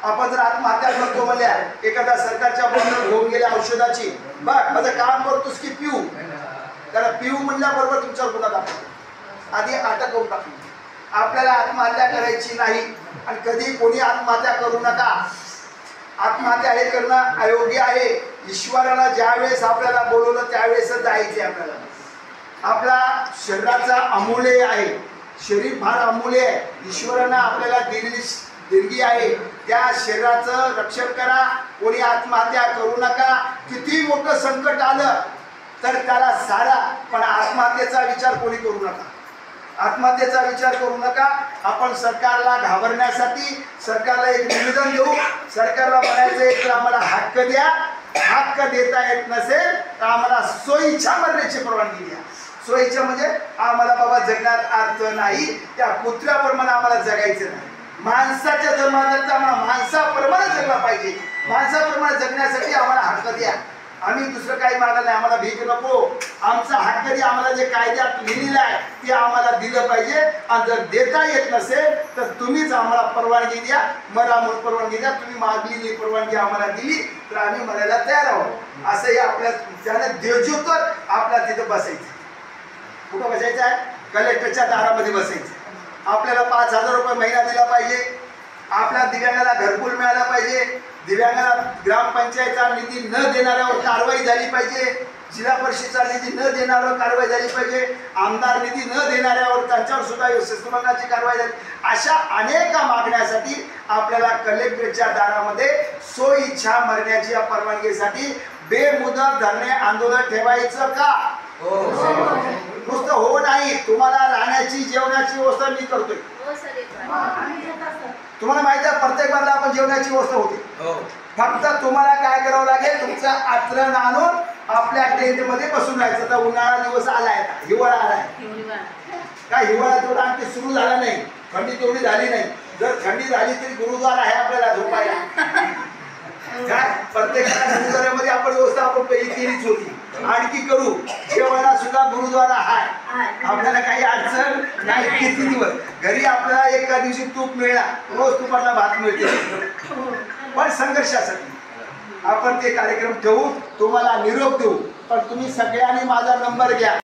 आपण जर आत्महत्या करतो म्हणल्या एखाद्या सरकारच्या बंधन घेऊन गेल्या औषधाची, बघ माझं काम करतोस की पिऊ, कारण पिऊ म्हणल्याबरोबर तुमच्यावर गुन्हा दाखल, आधी अटक करून टाकली. आपल्याला आत्महत्या करायची नाही आणि कधी कोणी आत्महत्या करू नका. आत्महत्या हे करणं अयोग्य आहे. ईश्वराला ज्या वेळेस आपल्याला बोलवलं त्यावेळेसच जायचे. आपला शरीराचा अमूल्य आहे, शरीर फार अमूल्य आहे. ईश्वरानं आपल्याला दिलेली देणगी आहे, त्या शरीराचं रक्षण करा. कोणी आत्महत्या करू नका. किती मोठं संकट आलं तर त्याला सारा, पण आत्महत्येचा विचार कोणी करू नका. आत्महत्येचा विचार करू नका. आपण सरकारला घाबरण्यासाठी सरकारला एक निवेदन देऊ. सरकारला म्हणायचं आहे की आम्हाला हक्क द्या. हक्क देता येत नसेल तर आम्हाला सोयीच्या मरण्याची परवानगी द्या. सोयीच्या म्हणजे आम्हाला बाबा जगण्यात अर्थ नाही, त्या कुत्र्याप्रमाणे आम्हाला जगायचं नाही. माणसाच्या जन्मानंतर आम्हाला माणसाप्रमाणे जगला पाहिजे. माणसाप्रमाणे जगण्यासाठी आम्हाला हक्क द्या. आम्ही दुसरं काही मागत नाही. आम्हाला भीक नको. आमचा हक्क जे आम्हाला जे कायद्यात लिहिलेलं आहे ते आम्हाला दिलं पाहिजे. आणि जर देता येत नसेल तर तुम्हीच आम्हाला परवानगी द्या. मरा म्हणून परवानगी द्या. तुम्ही मागलेली परवानगी आम्हाला दिली तर आम्ही मरायला तयार आहोत. असंही आपल्या त्याने देवजूतर आपल्या तिथं बसायचं. कुठं बसायचं आहे? कलेक्टरच्या दारामध्ये बसायचं. आपल्याला 5,000 रुपये महिना दिला पाहिजे. आपल्या दिव्यांगाला घरकुल मिळाला पाहिजे. दिव्यांगाला ग्रामपंचायतचा निधी न देणाऱ्यावर कारवाई झाली पाहिजे. जिल्हा परिषदेचा निधी न देणाऱ्यावर कारवाई झाली पाहिजे. आमदार निधी न देणाऱ्यावर त्यांच्यावर सुद्धा शिस्तभंगाची कारवाई झाली. अशा अनेक मागण्यासाठी आपल्याला कलेक्टरच्या दारामध्ये सोयीच्छा मरण्याच्या परवानगीसाठी बेमुदत धरणे आंदोलन ठेवायचं का? नुसतं हो नाही. तुम्हाला राहण्याची जेवणाची व्यवस्था मी करतोय. तुम्हाला माहिती आहे प्रत्येक बारला आपण जेवणाची व्यवस्था होते. फक्त तुम्हाला काय करावं लागेल, तुमचं आचरण आणून आपल्या टेंट मध्ये बसून राहायचं. तर उन्हाळा दिवस आलाय, हिवाळा आलाय का? हिवाळा तेवढा आणखी सुरू झाला नाही, थंडी तेवढी झाली नाही. जर थंडी झाली तरी गुरुद्वारा आहे आपल्याला झोपायला. काय प्रत्येकाला गुरुद्वाऱ्यामध्ये आपण व्यवस्था आपण पहिली केलीच होती, आणखी करू. जेवणाला सुद्धा गुरुद्वारा आहे. आपल्याला काही अडचण नाही. किती दिवस घरी आपल्याला एका दिवशी तूप मिळणार, रोज तुपातला भात मिळते. पण संघर्षासाठी आपण ते कार्यक्रम ठेवू, तुम्हाला निरोप देऊ. पण तुम्ही सगळ्यांनी माझा नंबर घ्या.